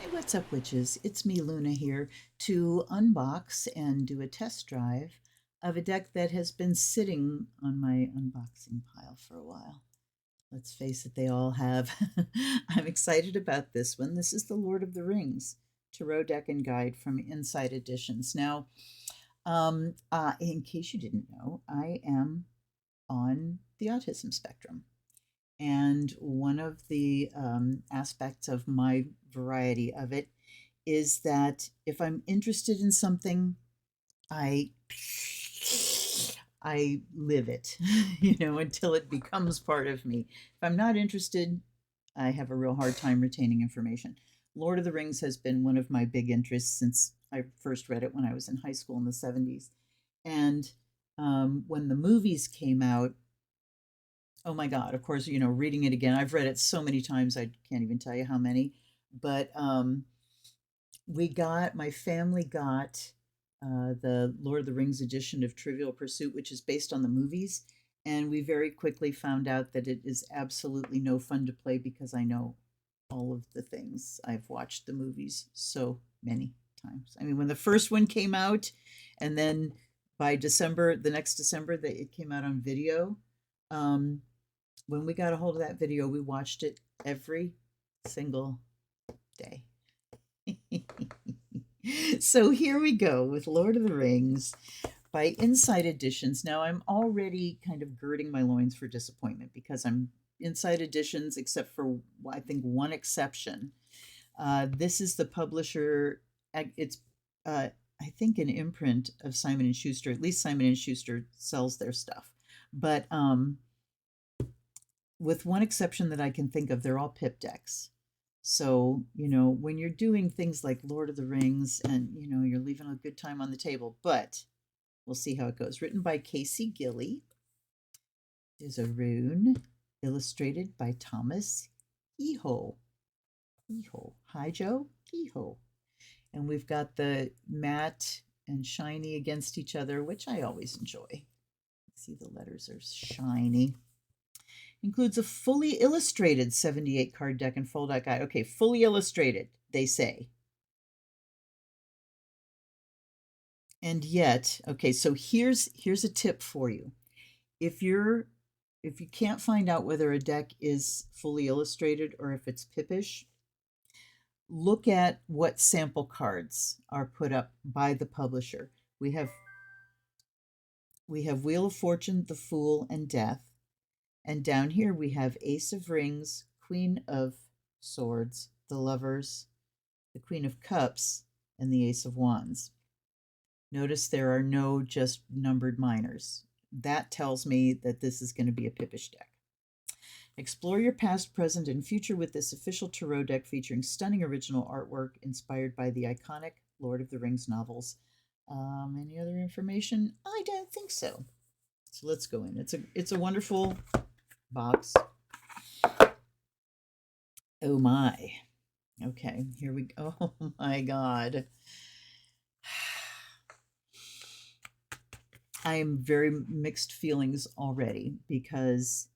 Hey, what's up, witches? It's me, Luna, here to unbox and do a test drive of a deck that has been sitting on my unboxing pile for a while. Let's face it, they all have. I'm excited about this one. This is the Lord of the Rings Tarot Deck and Guide from Inside Editions. Now, in case you didn't know, I am on the autism spectrum. And one of the aspects of my variety of it is that if I'm interested in something, I I live it, until it becomes part of me. If I'm not interested, I have a real hard time retaining information. Lord of the Rings has been one of my big interests since I first read it when I was in high school in the 70s. And when the movies came out, oh my God, of course, reading it again, I've read it so many times, I can't even tell you how many. But my family got the Lord of the Rings edition of Trivial Pursuit, which is based on the movies. And we very quickly found out that it is absolutely no fun to play because I know all of the things. I've watched the movies so many times. I mean, when the first one came out, and then by December, the next December, that it came out on video. When we got a hold of that video, we watched it every single day. So here we go with Lord of the Rings by Inside Editions. Now I'm already kind of girding my loins for disappointment because I'm Inside Editions, except for I think one exception. This is the publisher. It's I think an imprint of Simon and Schuster. At least Simon and Schuster sells their stuff, but with one exception that I can think of, they're all pip decks. So, when you're doing things like Lord of the Rings and, you're leaving a good time on the table, but we'll see how it goes. Written by Casey Gilly. There's a rune illustrated by Thomas Eho. Hi, Joe. Eho. And we've got the matte and shiny against each other, which I always enjoy. See, the letters are shiny. Includes a fully illustrated 78 card deck and fold out guide. Okay, fully illustrated, they say. And yet, okay, so here's a tip for you. If you can't find out whether a deck is fully illustrated or if it's pippish, look at what sample cards are put up by the publisher. We have Wheel of Fortune, the Fool, and Death. And down here we have Ace of Rings, Queen of Swords, the Lovers, the Queen of Cups, and the Ace of Wands. Notice there are no just numbered minors. That tells me that this is going to be a pippish deck. Explore your past, present, and future with this official tarot deck featuring stunning original artwork inspired by the iconic Lord of the Rings novels. Any other information? I don't think so. So let's go in. It's a wonderful box. Oh my. Okay, here we go. Oh my God. I am very mixed feelings already because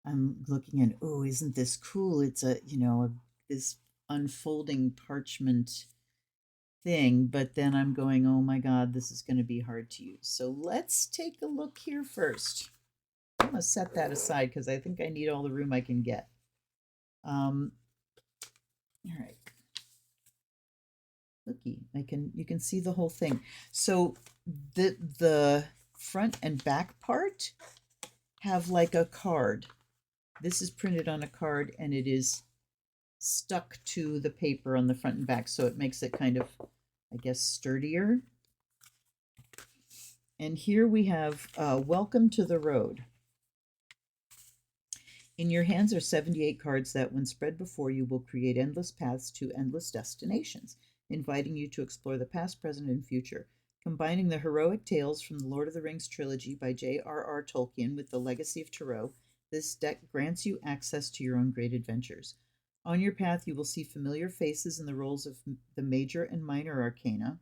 I'm looking at, oh, isn't this cool? It's this unfolding parchment thing, but then I'm going, oh my God, this is going to be hard to use. So let's take a look here first. I'm going to set that aside because I think I need all the room I can get. All right. Looky, you can see the whole thing. So the front and back part have like a card. This is printed on a card and it is stuck to the paper on the front and back, so it makes it kind of, I guess, sturdier. And here we have Welcome to the Road. In your hands are 78 cards that, when spread before you, will create endless paths to endless destinations, inviting you to explore the past, present, and future. Combining the heroic tales from the Lord of the Rings trilogy by J.R.R. Tolkien with the legacy of Tarot, this deck grants you access to your own great adventures. On your path, you will see familiar faces in the roles of the major and minor arcana,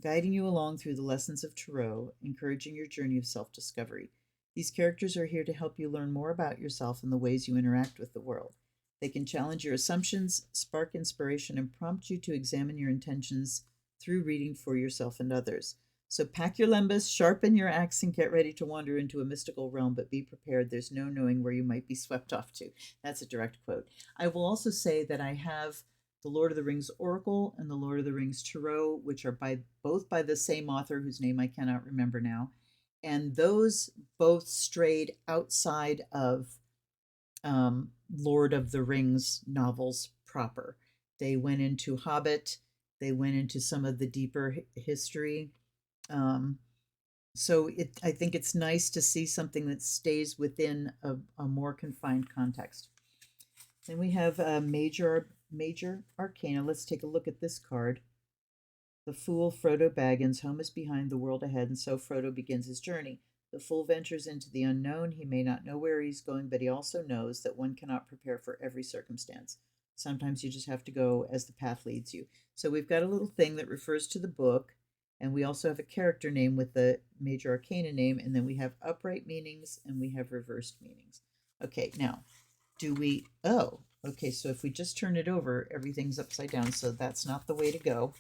guiding you along through the lessons of Tarot, encouraging your journey of self-discovery. These characters are here to help you learn more about yourself and the ways you interact with the world. They can challenge your assumptions, spark inspiration, and prompt you to examine your intentions through reading for yourself and others. So pack your lembas, sharpen your axe, and get ready to wander into a mystical realm, but be prepared. There's no knowing where you might be swept off to. That's a direct quote. I will also say that I have the Lord of the Rings Oracle and the Lord of the Rings Tarot, which are both by the same author whose name I cannot remember now. And those both strayed outside of Lord of the Rings novels proper. They went into Hobbit, they went into some of the deeper history. So I think it's nice to see something that stays within a more confined context. Then we have major arcana. Let's take a look at this card. The Fool, Frodo Baggins. Home is behind, the world ahead, and so Frodo begins his journey. The fool ventures into the unknown. He may not know where he's going, but he also knows that one cannot prepare for every circumstance. Sometimes you just have to go as the path leads you. So we've got a little thing that refers to the book, and we also have a character name with the major arcana name, and then we have upright meanings and we have reversed meanings. Okay, now, okay, so if we just turn it over, everything's upside down, so that's not the way to go.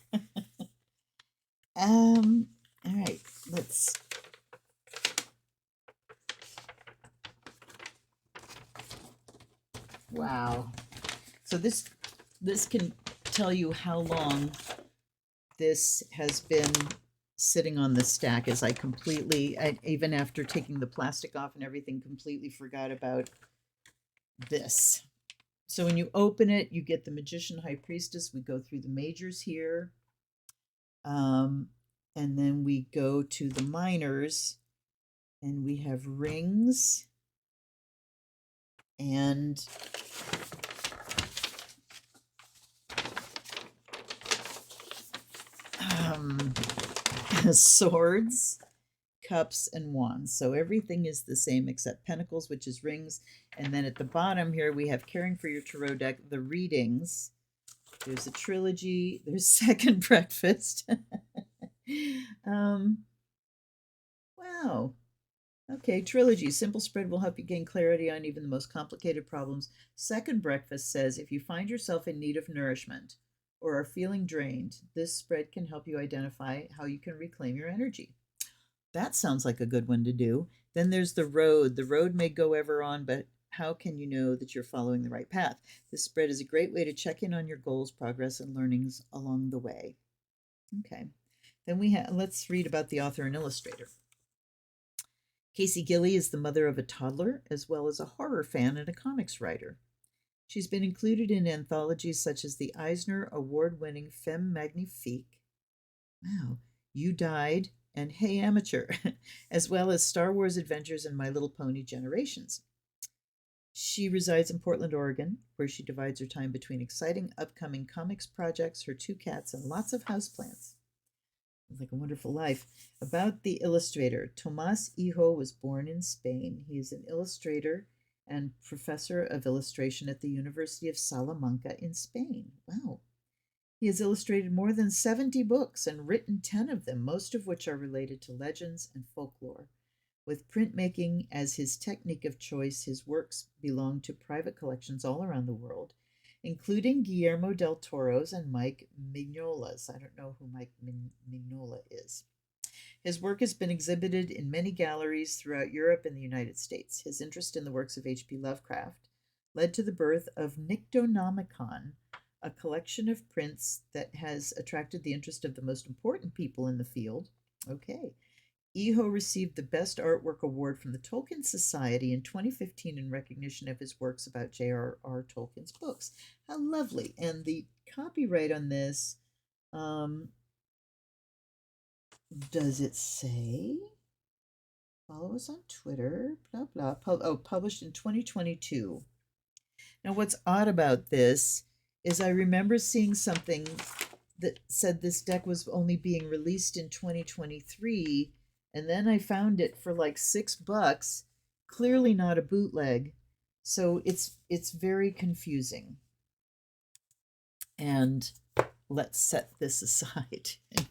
All right, let's wow. So this can tell you how long this has been sitting on the stack, as I even after taking the plastic off and everything, completely forgot about this. So when you open it, you get the Magician, High Priestess. We go through the majors here. And then we go to the minors, and we have rings and swords, cups, and wands. So everything is the same except pentacles, which is rings. And then at the bottom here, we have caring for your tarot deck, the readings. There's a trilogy. There's second breakfast. Wow. Okay, trilogy. Simple spread will help you gain clarity on even the most complicated problems. Second breakfast says if you find yourself in need of nourishment or are feeling drained, this spread can help you identify how you can reclaim your energy. That sounds like a good one to do. Then there's the road. The road may go ever on, but how can you know that you're following the right path? This spread is a great way to check in on your goals, progress, and learnings along the way. Okay. Then let's read about the author and illustrator. Casey Gilley is the mother of a toddler, as well as a horror fan and a comics writer. She's been included in anthologies such as the Eisner Award-winning Femme Magnifique, wow, You Died, and Hey Amateur, as well as Star Wars Adventures and My Little Pony Generations. She resides in Portland, Oregon, where she divides her time between exciting upcoming comics projects, her 2 cats, and lots of houseplants. Like a wonderful life. About the illustrator, Tomás Hijo was born in Spain. He is an illustrator and professor of illustration at the University of Salamanca in Spain. Wow. He has illustrated more than 70 books and written 10 of them, most of which are related to legends and folklore. With printmaking as his technique of choice, his works belong to private collections all around the world, including Guillermo del Toro's and Mike Mignola's. I don't know who Mike Mignola is. His work has been exhibited in many galleries throughout Europe and the United States. His interest in the works of H.P. Lovecraft led to the birth of Nictonomicon, a collection of prints that has attracted the interest of the most important people in the field. Okay. Hijo received the Best Artwork Award from the Tolkien Society in 2015 in recognition of his works about J.R.R. Tolkien's books. How lovely. And the copyright on this, does it say? Follow us on Twitter, blah, blah. Published in 2022. Now, what's odd about this is I remember seeing something that said this deck was only being released in 2023, and then I found it for like $6, clearly not a bootleg. So it's very confusing. And let's set this aside and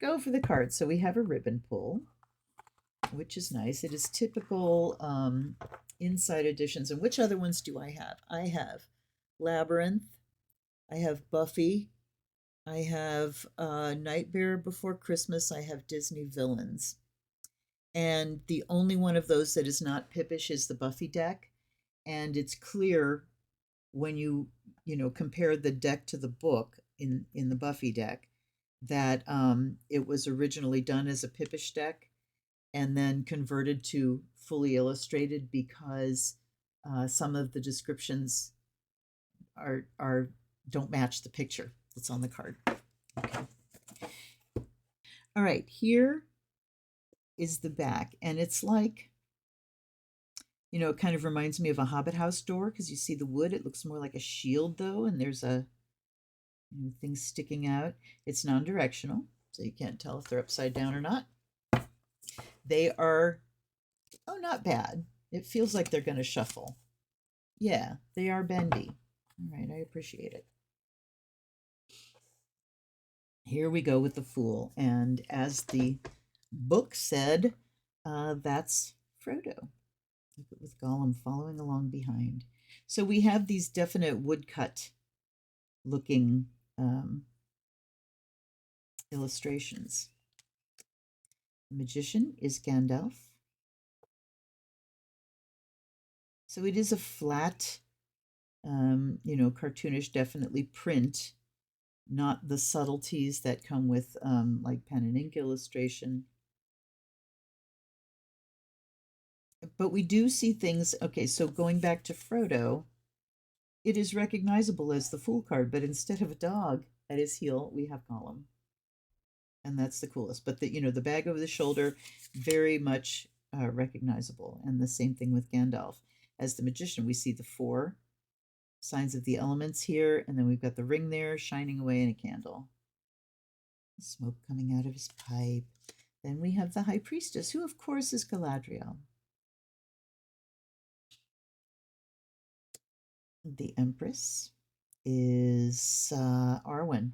go for the cards. So we have a ribbon pull, which is nice. It is typical inside editions. And which other ones do I have? I have Labyrinth. I have Buffy. I have Nightmare Before Christmas. I have Disney Villains. And the only one of those that is not Pippish is the Buffy deck. And it's clear when you compare the deck to the book in the Buffy deck that it was originally done as a Pippish deck and then converted to fully illustrated because some of the descriptions are don't match the picture that's on the card. Okay. All right, here is the back, and it's like, it kind of reminds me of a Hobbit house door because you see the wood. It looks more like a shield though, and there's a thing sticking out. It's non-directional, so you can't tell if they're upside down or not. They are, oh, not bad. It feels like they're going to shuffle. Yeah, they are bendy. All right, I appreciate it. Here we go with the Fool, and as the book said, that's Frodo, with Gollum following along behind. So we have these definite woodcut looking illustrations. The magician is Gandalf. So it is a flat, cartoonish, definitely print, not the subtleties that come with like pen and ink illustration. But we do see things. Okay, so going back to Frodo, it is recognizable as the Fool card, but instead of a dog at his heel, we have Gollum. And that's the coolest. But the bag over the shoulder, very much recognizable. And the same thing with Gandalf. As the magician, we see the 4 signs of the elements here, and then we've got the ring there shining away in a candle. Smoke coming out of his pipe. Then we have the high priestess, who of course is Galadriel. The empress is Arwen,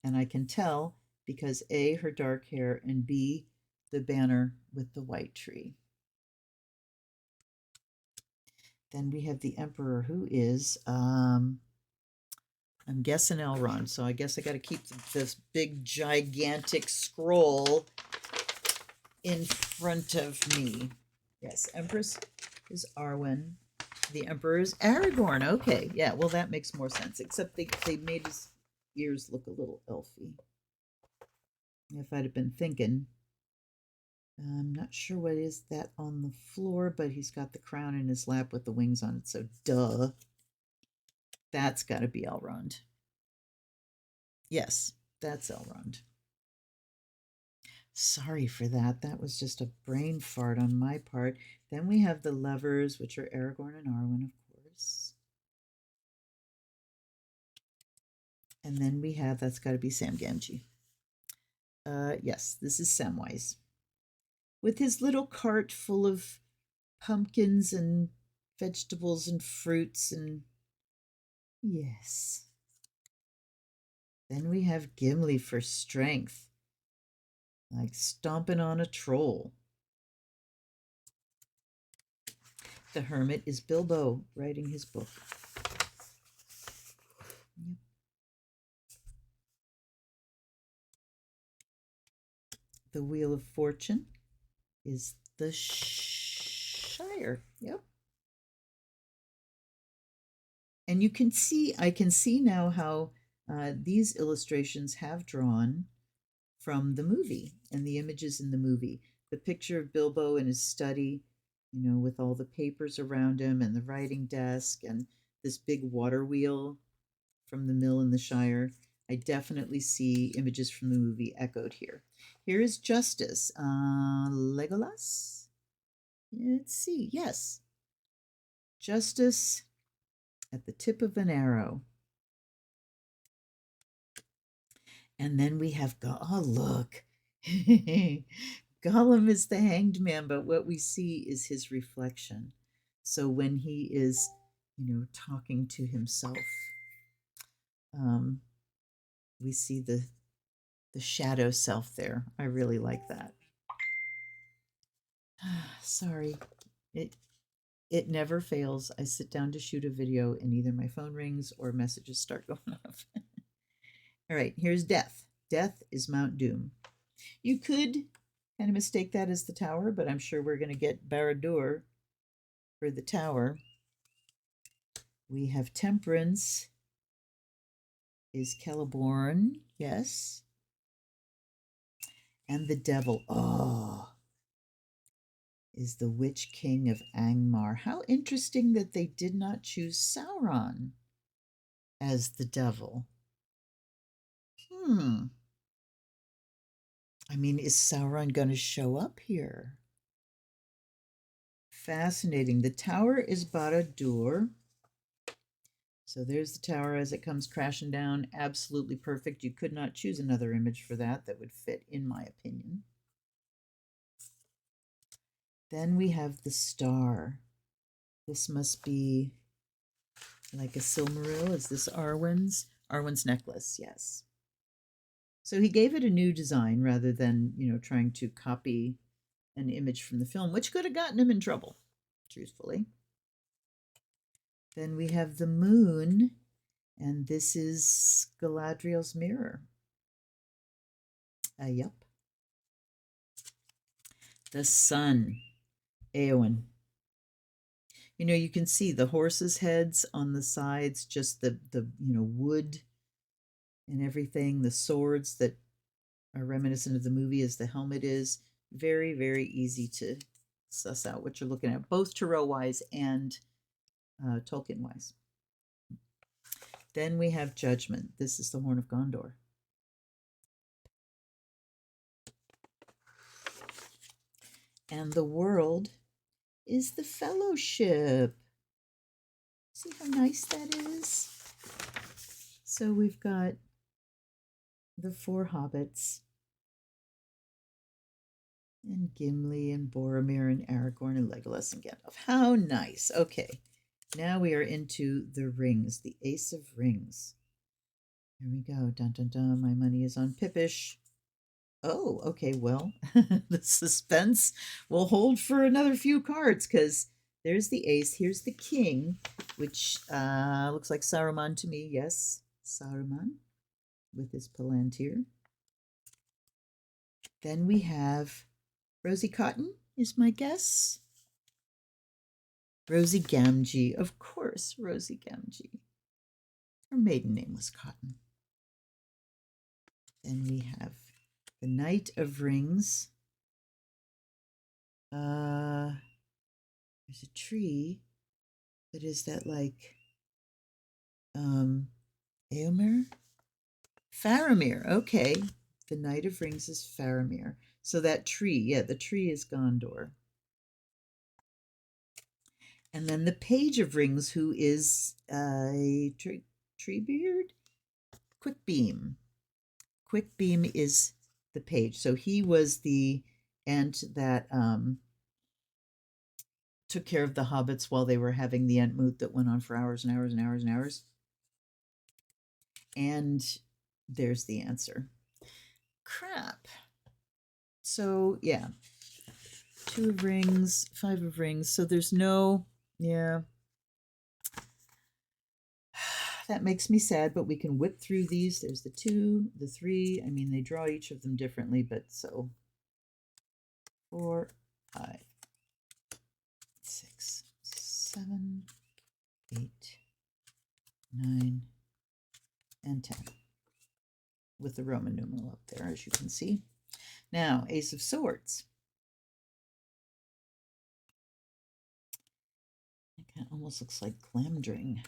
and I can tell because A, her dark hair, and B, the banner with the white tree. Then we have the emperor, who is I'm guessing Elrond, so I guess I got to keep this big gigantic scroll in front of me. Yes, Empress is Arwen. The Emperor is Aragorn. Okay, yeah, well, that makes more sense, except they made his ears look a little elfy. If I'd have been thinking, I'm not sure what is that on the floor, but he's got the crown in his lap with the wings on it, so duh. That's got to be Elrond. Yes, that's Elrond. Sorry for that. That was just a brain fart on my part. Then we have the lovers, which are Aragorn and Arwen, of course. And then we have, that's got to be Sam Gamgee. Yes, this is Samwise. With his little cart full of pumpkins and vegetables and fruits and yes. Then we have Gimli for strength, like stomping on a troll. The hermit is Bilbo writing his book. Yep. The Wheel of Fortune is the Shire. Yep. And I can see now how these illustrations have drawn from the movie and the images in the movie. The picture of Bilbo in his study, with all the papers around him and the writing desk and this big water wheel from the mill in the Shire. I definitely see images from the movie echoed here. Here is Justice. Legolas? Let's see. Yes. Justice at the tip of an arrow. And then we have, oh, look. Gollum is the hanged man, but what we see is his reflection. So when he is, talking to himself, we see the shadow self there. I really like that. Sorry. It never fails. I sit down to shoot a video and either my phone rings or messages start going off. All right, here's Death. Death is Mount Doom. You could kind of mistake that as the tower, but I'm sure we're going to get Barad-dûr for the tower. We have Temperance is Celeborn, yes. And the Devil, oh, is the Witch King of Angmar. How interesting that they did not choose Sauron as the devil. I mean, is Sauron going to show up here? Fascinating. The tower is Barad-dûr. So there's the tower as it comes crashing down. Absolutely perfect. You could not choose another image for that would fit, in my opinion. Then we have the star. This must be like a Silmaril. Is this Arwen's? Arwen's necklace, yes. So he gave it a new design rather than, trying to copy an image from the film, which could have gotten him in trouble, truthfully. Then we have the moon, and this is Galadriel's mirror. Yep. The sun, Éowyn. You can see the horses' heads on the sides, just the wood and everything, the swords that are reminiscent of the movie as the helmet is. Very, very easy to suss out what you're looking at, both Tarot-wise and Tolkien-wise. Then we have Judgment. This is the Horn of Gondor. And the world is the Fellowship. See how nice that is? So we've got the 4 hobbits, and Gimli and Boromir and Aragorn and Legolas and Gandalf. How nice. Okay, now we are into the rings, the Ace of Rings. Here we go. Dun, dun, dun. My money is on Pippish. Oh, okay, well, the suspense will hold for another few cards, because there's the ace, here's the king, which looks like Saruman to me. Yes, Saruman with his palantir. Then we have Rosie Cotton is my guess. Rosie Gamgee, of course, Rosie Gamgee. Her maiden name was Cotton. Then we have the Knight of Rings. There's a tree, but is that like Éomer? Faramir, okay. The Knight of Rings is Faramir. So that tree, yeah, the tree is Gondor. And then the Page of Rings, who is a Treebeard? Quickbeam. Quickbeam is the page. So he was the Ent that took care of the hobbits while they were having the Entmoot that went on for hours and hours and hours and hours. And there's the answer. Crap. So, yeah. 2 of rings, 5 of rings. So there's no, yeah. That makes me sad, but we can whip through these. There's the 2, the 3. I mean, they draw each of them differently, but so 4, 5, 6, 7, 8, 9, and 10. With the Roman numeral up there, as you can see. Now, Ace of Swords. It kind of almost looks like Glamdring.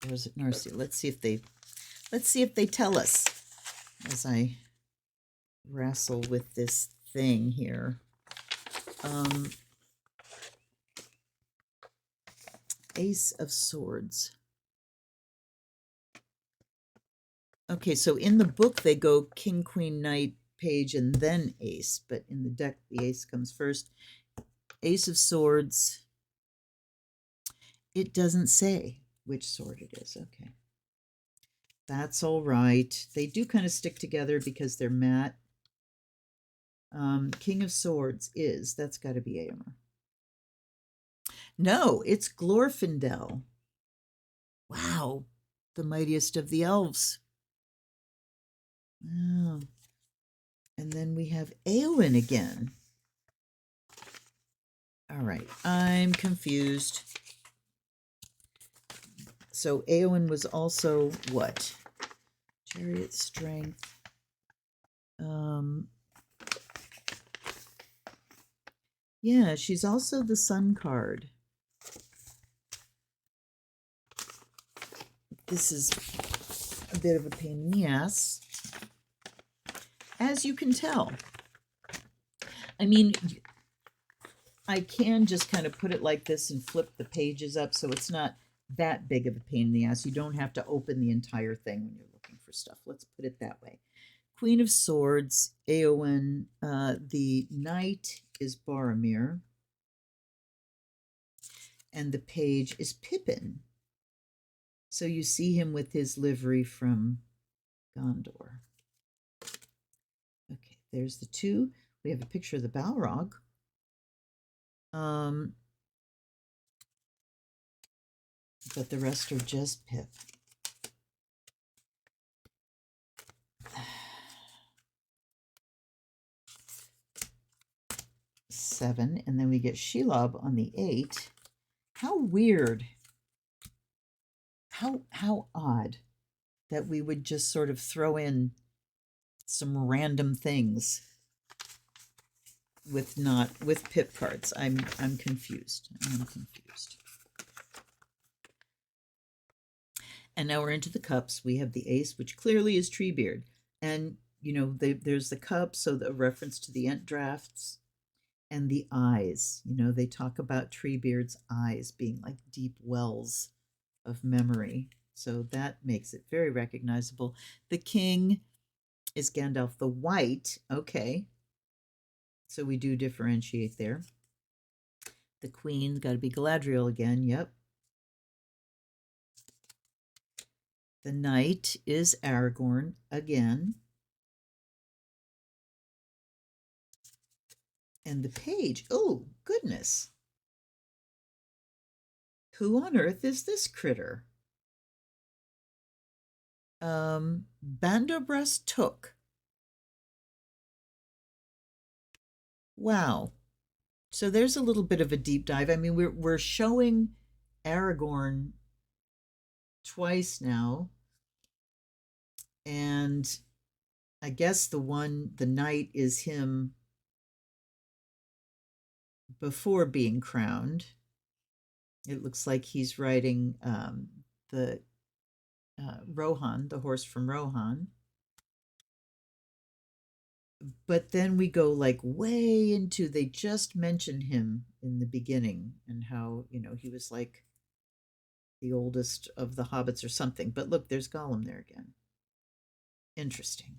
Or is it Narcy? Let's see if they tell us as I wrestle with this thing here. Ace of Swords. Okay, so in the book they go King, Queen, Knight, Page, and then Ace, but in the deck the Ace comes first. Ace of Swords. It doesn't say which sword it is. Okay. That's all right. They do kind of stick together because they're matte. King of Swords is, that's got to be Éomer. No, it's Glorfindel. Wow, the mightiest of the elves. Oh. And then we have Eowyn again. All right, I'm confused. So Eowyn was also what? Chariot strength. Yeah, she's also the sun card. This is a bit of a pain in the ass, as you can tell. I mean, I can just kind of put it like this and flip the pages up so it's not that big of a pain in the ass. You don't have to open the entire thing when you're looking for stuff. Let's put it that way. Queen of Swords, Eowyn. The Knight is Boromir. And the page is Pippin. So you see him with his livery from Gondor. Okay, there's the two. We have a picture of the Balrog. But the rest are just Pip. Seven, and then we get Shelob on the 8. How weird. How odd that we would just sort of throw in some random things with Pip cards. I'm confused. I'm confused. And now we're into the cups. We have the ace, which clearly is Treebeard. And, you know, there's the cup, so the reference to the Ent drafts. And the eyes. You know, they talk about Treebeard's eyes being like deep wells of memory. So that makes it very recognizable. The king is Gandalf the White. Okay. So we do differentiate there. The queen's got to be Galadriel again. Yep. The knight is Aragorn again. And the page, oh, goodness. Who on earth is this critter? Bandobras Took. Wow. So there's a little bit of a deep dive. I mean, we're showing Aragorn twice now. And I guess the knight is him before being crowned. It looks like he's riding the Rohan, the horse from Rohan. But then we go like way into, they just mentioned him in the beginning and how, you know, he was like the oldest of the hobbits or something. But look, there's Gollum there again. Interesting.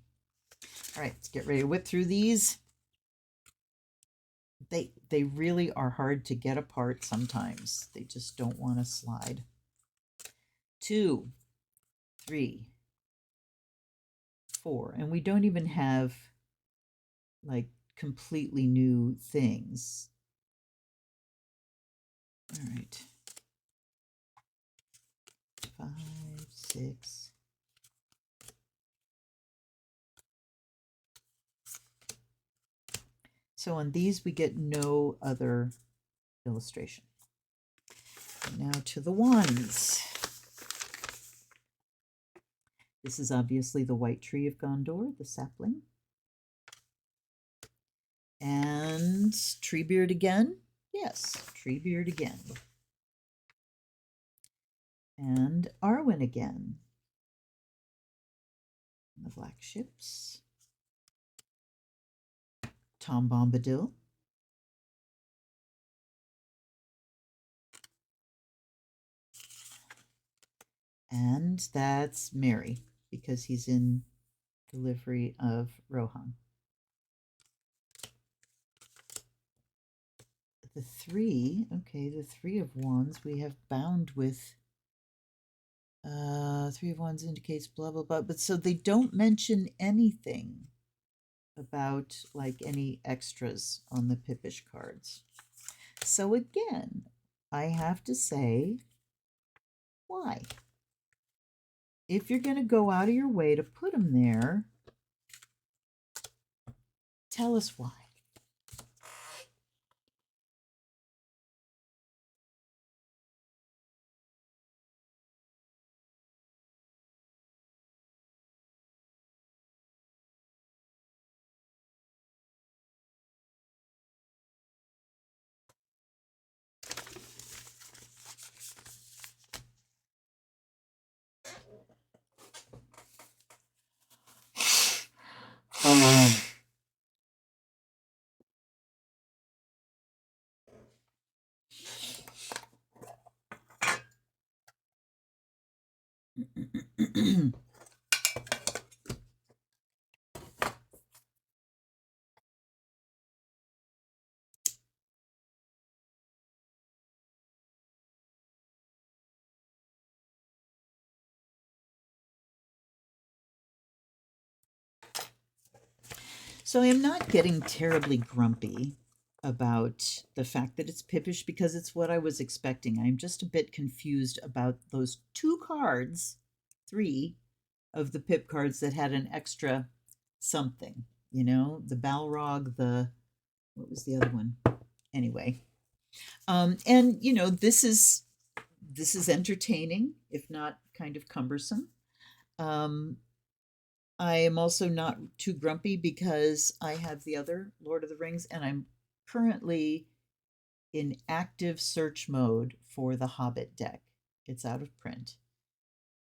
All right, let's get ready to whip through these. They really are hard to get apart sometimes. They just don't want to slide. 2, 3, 4. And we don't even have like completely new things. All right. 5, 6. So on these, we get no other illustration. Now to the wands. This is obviously the white tree of Gondor, the sapling. And Treebeard again. Yes, Treebeard again. And Arwen again. The black ships. Tom Bombadil. And that's Merry, because he's in the livery of Rohan. The 3, okay, the 3 of Wands, we have bound with 3 of Wands indicates blah, blah, blah. But so they don't mention anything about like any extras on the Pippish cards. So again, I have to say, why? If you're going to go out of your way to put them there, tell us why. So I am not getting terribly grumpy about the fact that it's pippish because it's what I was expecting. I'm just a bit confused about those two cards, three of the pip cards that had an extra something, the Balrog, what was the other one? Anyway. And this is entertaining, if not kind of cumbersome. I am also not too grumpy because I have the other Lord of the Rings, and I'm currently in active search mode for the Hobbit deck. It's out of print.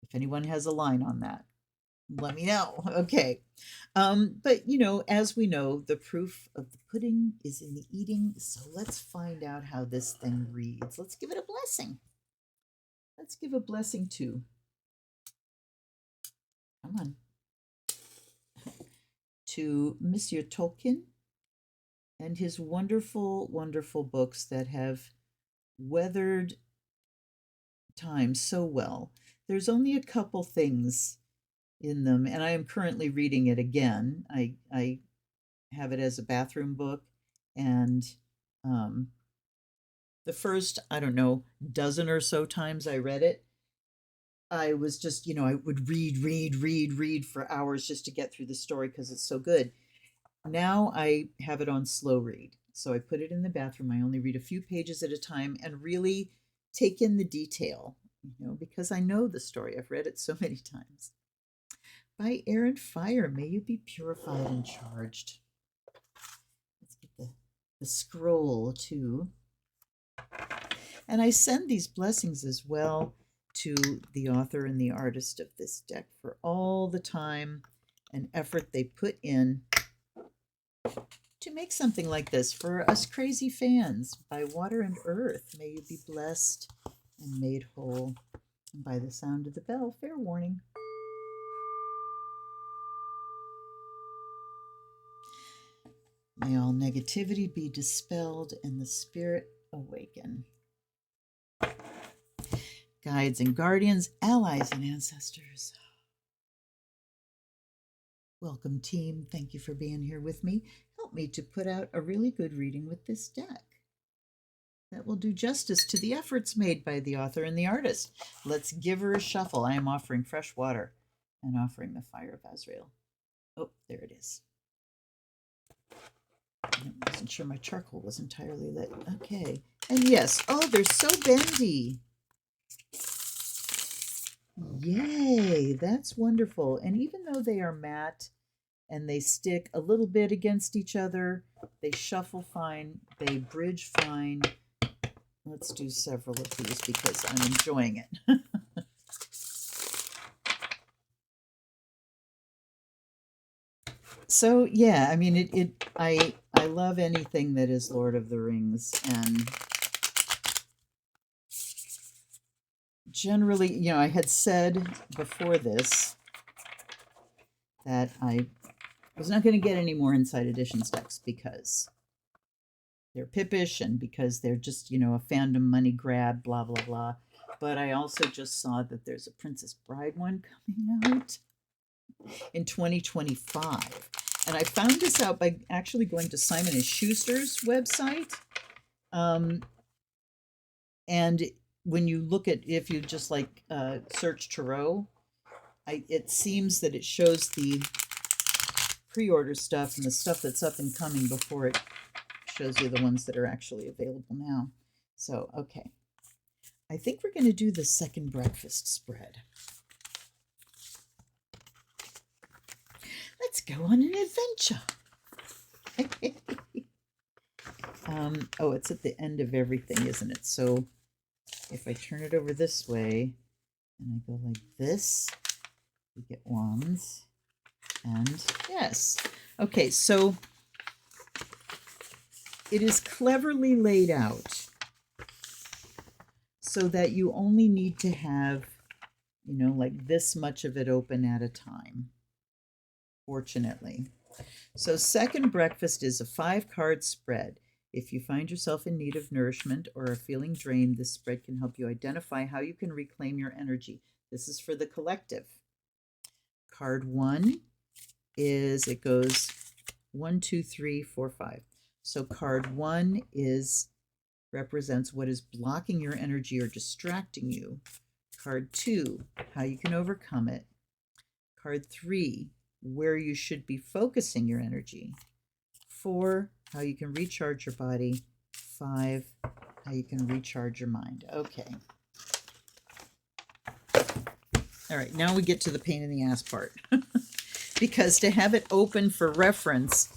If anyone has a line on that, let me know. Okay. But as we know, the proof of the pudding is in the eating. So let's find out how this thing reads. Let's give it a blessing. Let's give a blessing come on, to Monsieur Tolkien and his wonderful, wonderful books that have weathered time so well. There's only a couple things in them, and I am currently reading it again. I have it as a bathroom book, and the first, I don't know, dozen or so times I read it, I was just, I would read for hours just to get through the story because it's so good. Now I have it on slow read. So I put it in the bathroom. I only read a few pages at a time and really take in the detail, because I know the story. I've read it so many times. By air and fire, may you be purified and charged. Let's get the scroll too. And I send these blessings as well to the author and the artist of this deck for all the time and effort they put in to make something like this for us crazy fans. By water and earth, may you be blessed and made whole. And by the sound of the bell, fair warning. May all negativity be dispelled and the spirit awaken. Guides and guardians, allies and ancestors. Welcome, team. Thank you for being here with me. Help me to put out a really good reading with this deck that will do justice to the efforts made by the author and the artist. Let's give her a shuffle. I am offering fresh water and offering the fire of Azrael. Oh, there it is. I wasn't sure my charcoal was entirely lit. Okay. And yes, oh, they're so bendy. Yay, that's wonderful. And even though they are matte and they stick a little bit against each other, they shuffle fine, they bridge fine. Let's do several of these because I'm enjoying it. So yeah, I mean, I love anything that is Lord of the Rings, and generally, I had said before this that I was not going to get any more Inside Editions decks because they're pippish and because they're just, a fandom money grab, blah, blah, blah. But I also just saw that there's a Princess Bride one coming out in 2025. And I found this out by actually going to Simon & Schuster's website. And when you look at, if you just like search tarot, it seems that it shows the pre-order stuff and the stuff that's up and coming before it shows you the ones that are actually available now. So, okay. I think we're going to do the second breakfast spread. Let's go on an adventure. Oh, it's at the end of everything, isn't it? So if I turn it over this way and I go like this, we get wands. And yes. Okay, so it is cleverly laid out so that you only need to have, you know, like this much of it open at a time, fortunately. So second breakfast is a 5-card spread. If you find yourself in need of nourishment or are feeling drained, this spread can help you identify how you can reclaim your energy. This is for the collective. Card 1 is, it goes 1, 2, 3, 4, 5. So card 1 represents what is blocking your energy or distracting you. Card 2, how you can overcome it. Card 3, where you should be focusing your energy. 4, how you can recharge your body. 5, how you can recharge your mind. Okay. All right, now we get to the pain in the ass part. Because to have it open for reference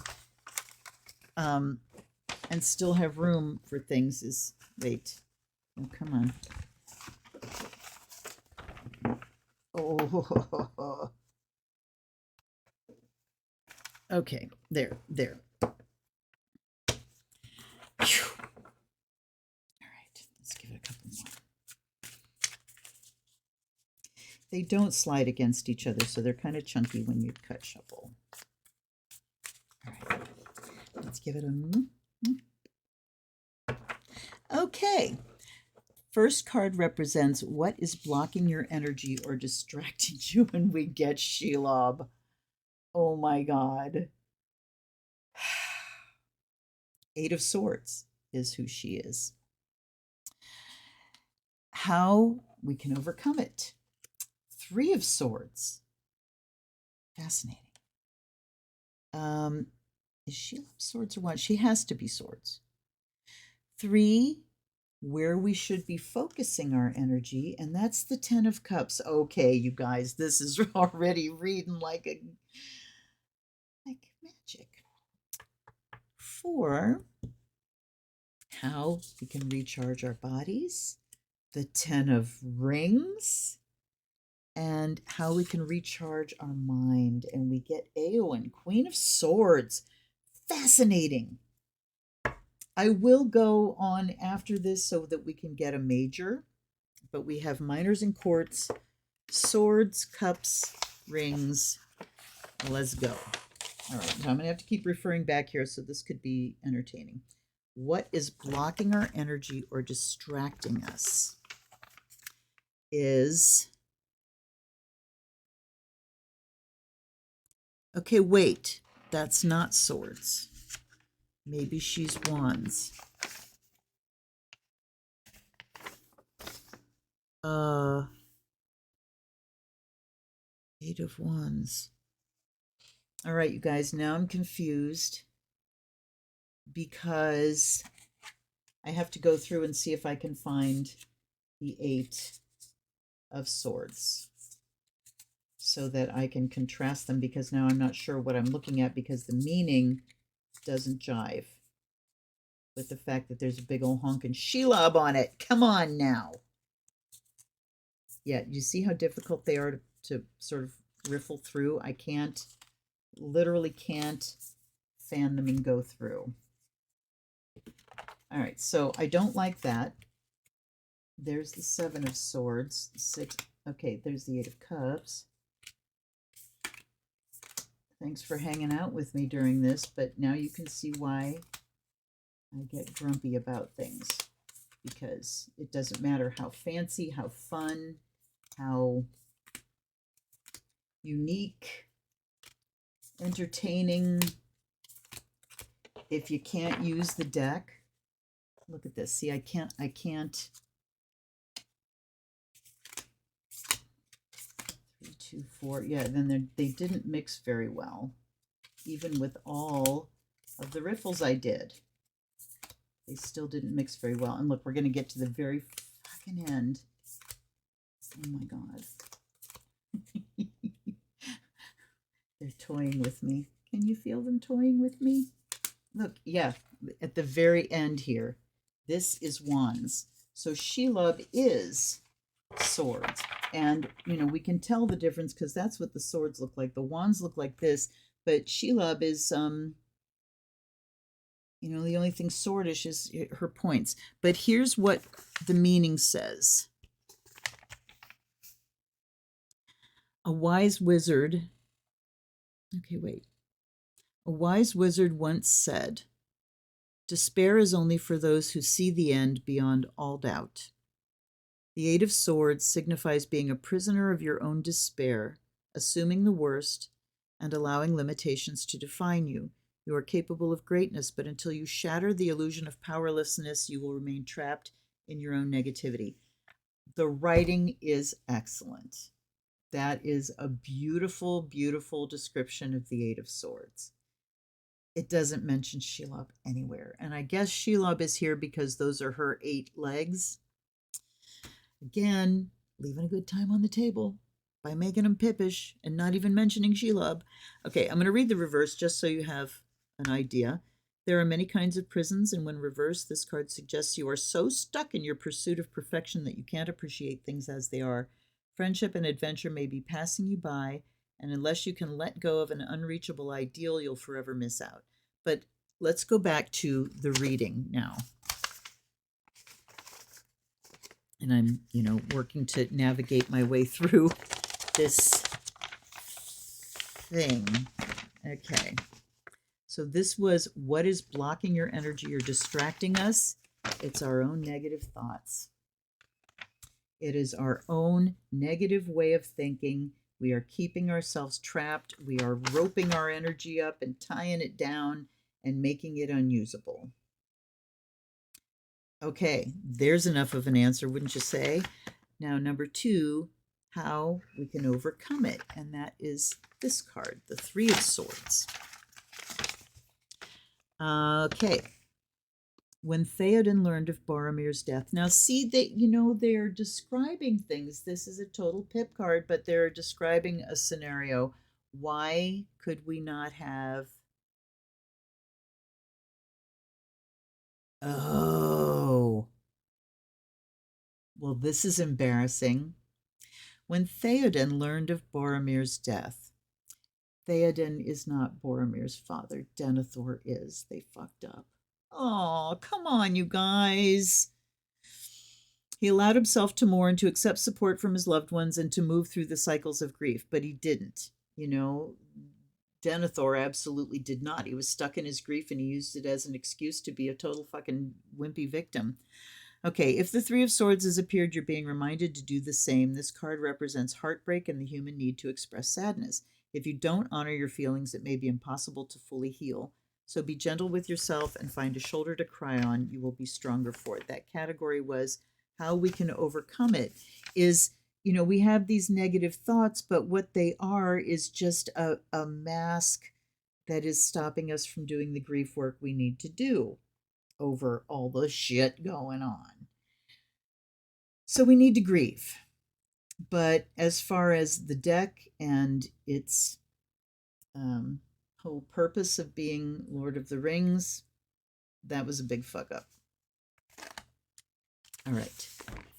and still have room for things is, wait, oh, come on. Oh, okay, there. All right, let's give it a couple more. They don't slide against each other, so they're kind of chunky when you cut shuffle. All right, let's give it a... Okay. First card represents what is blocking your energy or distracting you, and we get Shelob. Oh my God. 8 of Swords is who she is. How we can overcome it. 3 of Swords. Fascinating. Is she swords or what? She has to be swords. 3, where we should be focusing our energy, and that's the 10 of Cups. Okay, you guys, this is already reading like magic. 4, how we can recharge our bodies. The 10 of Rings. And how we can recharge our mind. And we get Eowyn, Queen of Swords. Fascinating. I will go on after this so that we can get a major. But we have minors and courts, swords, cups, rings. Let's go. All right, so I'm going to have to keep referring back here, so this could be entertaining. What is blocking our energy or distracting us is... Okay, wait, that's not swords. Maybe she's wands. 8 of Wands. All right, you guys, now I'm confused because I have to go through and see if I can find the 8 of Swords so that I can contrast them, because now I'm not sure what I'm looking at because the meaning doesn't jive with the fact that there's a big old honkin' Shelob on it. Come on now. Yeah, you see how difficult they are to sort of riffle through? I can't, literally can't fan them and go through. All right, so I don't like that. There's the 7 of Swords, 6. Okay, there's the 8 of Cups. Thanks for hanging out with me during this, but now you can see why I get grumpy about things, because it doesn't matter how fancy, how fun, how unique, entertaining, if you can't use the deck. Look at this. See, I can't 2, 4. Yeah, then they didn't mix very well. Even with all of the riffles I did, they still didn't mix very well. And look, we're going to get to the very fucking end. Oh my God. They're toying with me. Can you feel them toying with me? Look, yeah, at the very end here, this is wands. So Shelob is swords. And, we can tell the difference because that's what the swords look like. The wands look like this, but Shelob is, the only thing swordish is her points. But here's what the meaning says. A wise wizard... Okay, wait. A wise wizard once said, "Despair is only for those who see the end beyond all doubt." The Eight of Swords signifies being a prisoner of your own despair, assuming the worst, and allowing limitations to define you. You are capable of greatness, but until you shatter the illusion of powerlessness, you will remain trapped in your own negativity. The writing is excellent. That is a beautiful, beautiful description of the Eight of Swords. It doesn't mention Shelob anywhere. And I guess Shelob is here because those are her 8 legs. Again, leaving a good time on the table by making them pippish and not even mentioning Shelob. Okay, I'm going to read the reverse just so you have an idea. There are many kinds of prisons, and when reversed, this card suggests you are so stuck in your pursuit of perfection that you can't appreciate things as they are. Friendship and adventure may be passing you by, and unless you can let go of an unreachable ideal, you'll forever miss out. But let's go back to the reading now. And I'm, working to navigate my way through this thing. Okay. So this was what is blocking your energy or distracting us. It's our own negative thoughts. It is our own negative way of thinking. We are keeping ourselves trapped. We are roping our energy up and tying it down and making it unusable. Okay, there's enough of an answer, wouldn't you say? Now, number 2, how we can overcome it. And that is this card, the 3 of Swords. Okay. When Theoden learned of Boromir's death. Now, see, they're describing things. This is a total pip card, but they're describing a scenario. Why could we not have... Oh. Well, this is embarrassing. When Theoden learned of Boromir's death. Theoden is not Boromir's father. Denethor is. They fucked up. Oh, come on, you guys. He allowed himself to mourn, to accept support from his loved ones, and to move through the cycles of grief, but he didn't. Denethor absolutely did not. He was stuck in his grief, and he used it as an excuse to be a total fucking wimpy victim. Okay, if the 3 of Swords has appeared, you're being reminded to do the same. This card represents heartbreak and the human need to express sadness. If you don't honor your feelings, it may be impossible to fully heal. So be gentle with yourself and find a shoulder to cry on. You will be stronger for it. That category was how we can overcome it. Is, we have these negative thoughts, but what they are is just a mask that is stopping us from doing the grief work we need to do over all the shit going on. So we need to grieve. But as far as the deck and its whole purpose of being Lord of the Rings, that was a big fuck up. All right.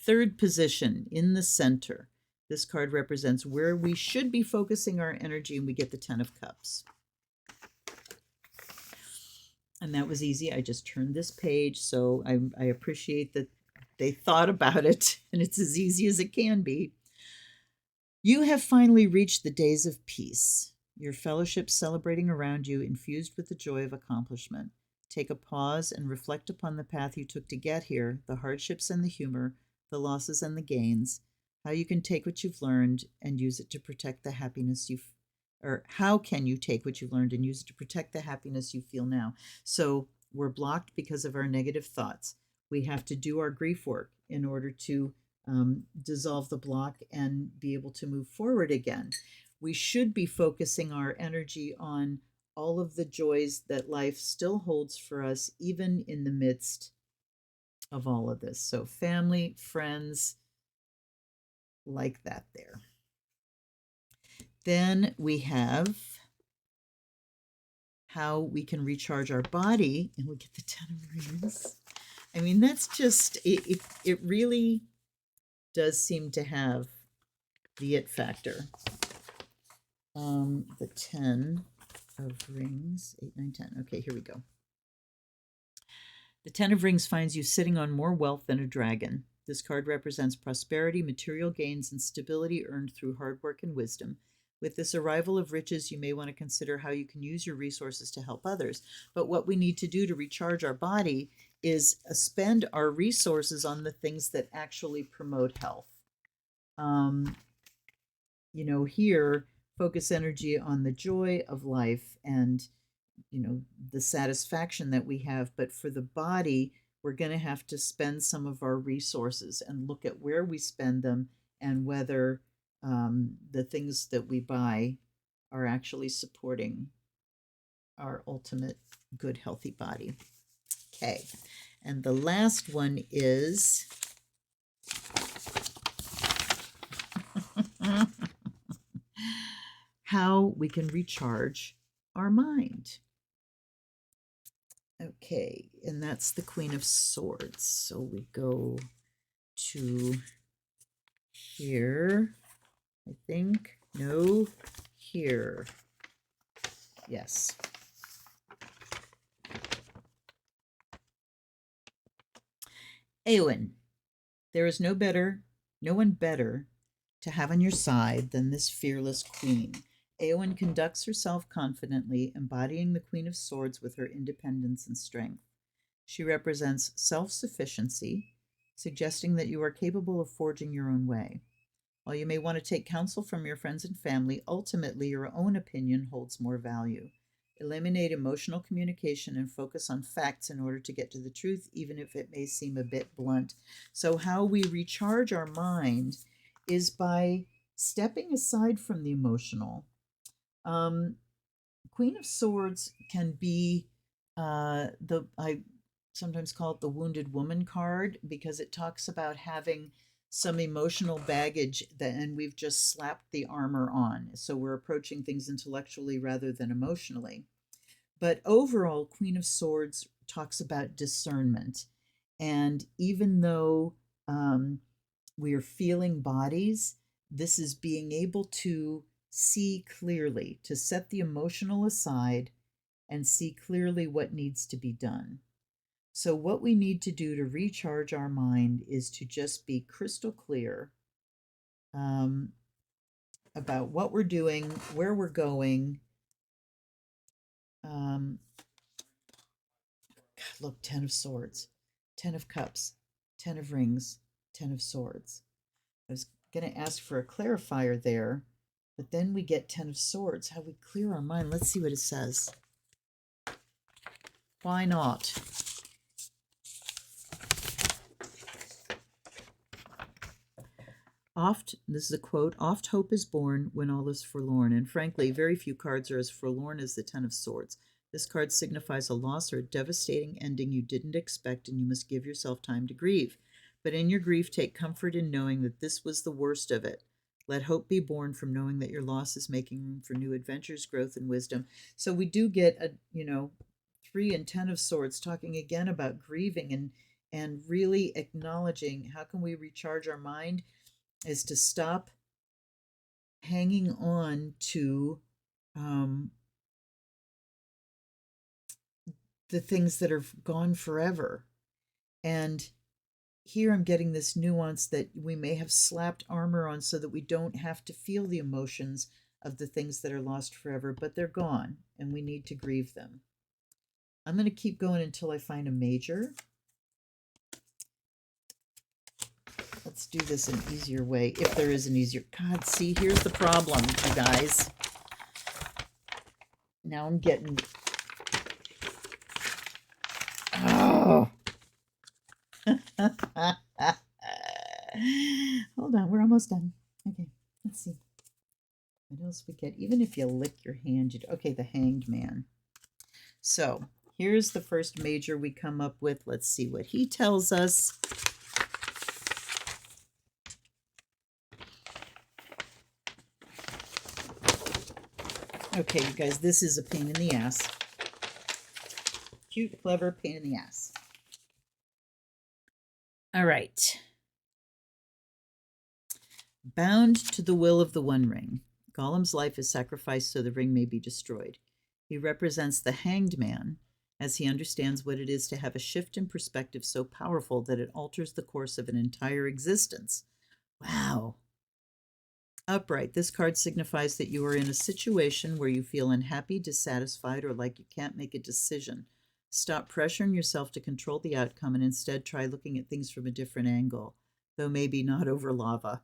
3rd position in the center. This card represents where we should be focusing our energy, and we get the 10 of Cups. And that was easy. I just turned this page, so I appreciate that they thought about it, and it's as easy as it can be. You have finally reached the days of peace. Your fellowship celebrating around you, infused with the joy of accomplishment. Take a pause and reflect upon the path you took to get here, the hardships and the humor, the losses and the gains, how you can take what you've learned and use it to protect the happiness how can you take what you've learned and use it to protect the happiness you feel now? So we're blocked because of our negative thoughts. We have to do our grief work in order to dissolve the block and be able to move forward again. We should be focusing our energy on all of the joys that life still holds for us, even in the midst of all of this. So family, friends, like that there. Then we have how we can recharge our body, and we get the 10 of Rings. I mean, that's just, it really does seem to have the it factor. The 10 of Rings, 8, 9, 10. Okay, here we go. The 10 of Rings finds you sitting on more wealth than a dragon. This card represents prosperity, material gains, and stability earned through hard work and wisdom. With this arrival of riches, you may want to consider how you can use your resources to help others. But what we need to do to recharge our body is spend our resources on the things that actually promote health. You know, here, focus energy on the joy of life and, you know, the satisfaction that we have. But for the body, we're going to have to spend some of our resources and look at where we spend them and whether the things that we buy are actually supporting our ultimate good, healthy body. Okay. And the last one is how we can recharge our mind. Okay, and that's the Queen of Swords. So we go to here, I think. No, here. Yes. Eowyn, there is no one better to have on your side than this fearless queen. Eowyn conducts herself confidently, embodying the Queen of Swords with her independence and strength. She represents self-sufficiency, suggesting that you are capable of forging your own way. While you may want to take counsel from your friends and family, ultimately your own opinion holds more value. Eliminate emotional communication and focus on facts in order to get to the truth, even if it may seem a bit blunt. So how we recharge our mind is by stepping aside from the emotional. Queen of Swords can be I sometimes call it the wounded woman card, because it talks about having some emotional baggage and we've just slapped the armor on. So we're approaching things intellectually rather than emotionally. But overall, Queen of Swords talks about discernment. And even though we are feeling bodies, this is being able to see clearly, to set the emotional aside and see clearly what needs to be done. So what we need to do to recharge our mind is to just be crystal clear about what we're doing, where we're going. Look, 10 of Swords, 10 of Cups, 10 of Rings, 10 of Swords. I was going to ask for a clarifier there, but then we get 10 of Swords. How we clear our mind. Let's see what it says. Why not? Oft, this is a quote, oft hope is born when all is forlorn. And frankly, very few cards are as forlorn as the 10 of Swords. This card signifies a loss or a devastating ending you didn't expect, and you must give yourself time to grieve. But in your grief, take comfort in knowing that this was the worst of it. Let hope be born from knowing that your loss is making room for new adventures, growth, and wisdom. So we do get a, 3 and 10 of Swords talking again about grieving and really acknowledging how can we recharge our mind is to stop hanging on to the things that are gone forever. And here I'm getting this nuance that we may have slapped armor on so that we don't have to feel the emotions of the things that are lost forever, but they're gone and we need to grieve them. I'm going to keep going until I find a major. Let's do this an easier way, if there is an easier. God, see, here's the problem, you guys. Now I'm getting... Oh. Hold on, we're almost done. Okay, let's see. What else we get? Even if you lick your hand, okay, the Hanged Man. So here's the first major we come up with. Let's see what he tells us. Okay, you guys, this is a pain in the ass. Cute, clever, pain in the ass. All right. Bound to the will of the One Ring, Gollum's life is sacrificed so the ring may be destroyed. He represents the Hanged Man, as he understands what it is to have a shift in perspective so powerful that it alters the course of an entire existence. Wow. Upright, this card signifies that you are in a situation where you feel unhappy, dissatisfied, or like you can't make a decision. Stop pressuring yourself to control the outcome and instead try looking at things from a different angle, though maybe not over lava.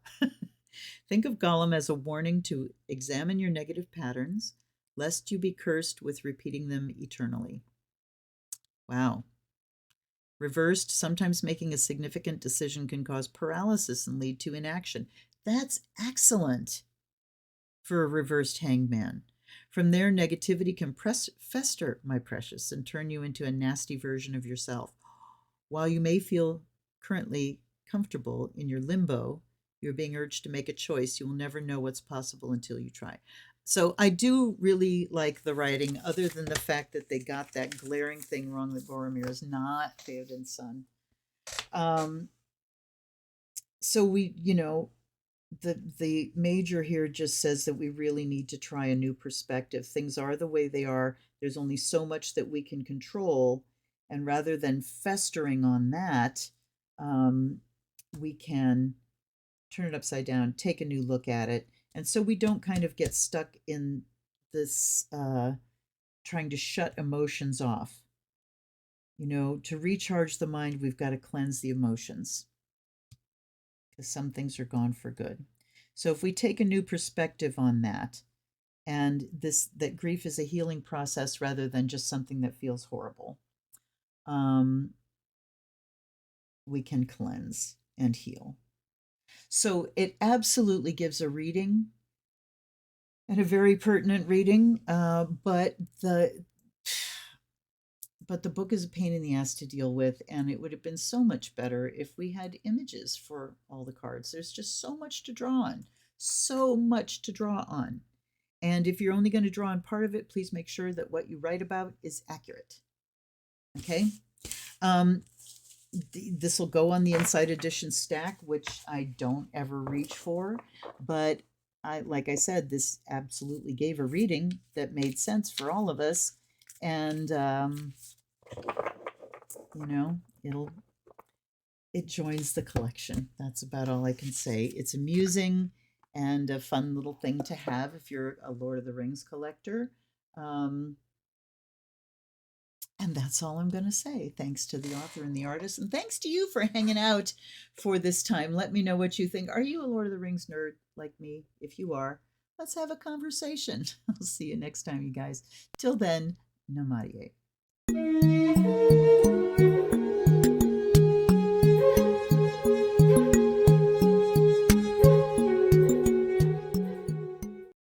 Think of Gollum as a warning to examine your negative patterns, lest you be cursed with repeating them eternally. Wow. Reversed, sometimes making a significant decision can cause paralysis and lead to inaction. That's excellent for a reversed Hanged Man. From there, negativity can fester, my precious, and turn you into a nasty version of yourself. While you may feel currently comfortable in your limbo, you're being urged to make a choice. You will never know what's possible until you try. So I do really like the writing, other than the fact that they got that glaring thing wrong that Boromir is not Theoden's son. So we, the major here just says that we really need to try a new perspective. Things are the way they are. There's only so much that we can control. And rather than festering on that, we can turn it upside down, take a new look at it. And so we don't kind of get stuck in this trying to shut emotions off. To recharge the mind, we've got to cleanse the emotions, because some things are gone for good. So if we take a new perspective on that, and that grief is a healing process rather than just something that feels horrible, we can cleanse and heal. So it absolutely gives a reading, and a very pertinent reading, but the book is a pain in the ass to deal with, and it would have been so much better if we had images for all the cards. There's just so much to draw on, so much to draw on. And if you're only going to draw on part of it, please make sure that what you write about is accurate. Okay? This will go on the Inside Edition stack, which I don't ever reach for, but like I said, this absolutely gave a reading that made sense for all of us, and it joins the collection. That's about all I can say. It's amusing and a fun little thing to have if you're a Lord of the Rings collector. And that's all I'm going to say. Thanks to the author and the artist, and thanks to you for hanging out for this time. Let me know what you think. Are you a Lord of the Rings nerd like me? If you are, let's have a conversation. I'll see you next time, you guys. Till then, namaste.